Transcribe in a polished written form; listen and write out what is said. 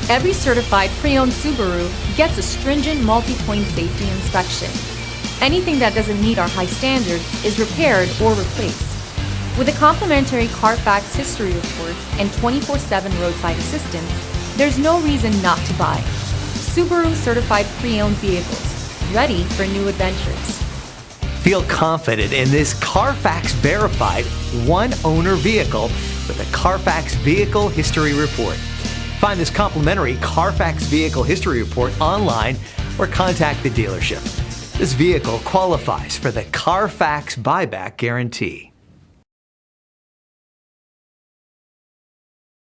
Every certified pre-owned Subaru gets a stringent multi-point safety inspection. Anything that doesn't meet our high standards is repaired or replaced. With a complimentary Carfax history report and 24/7 roadside assistance, there's no reason not to buy. Subaru certified pre-owned vehicles, ready for new adventures. Feel confident in this Carfax verified one-owner vehicle with a Carfax Vehicle History Report. Find this complimentary Carfax Vehicle History Report online or contact the dealership. This vehicle qualifies for the Carfax Buyback Guarantee.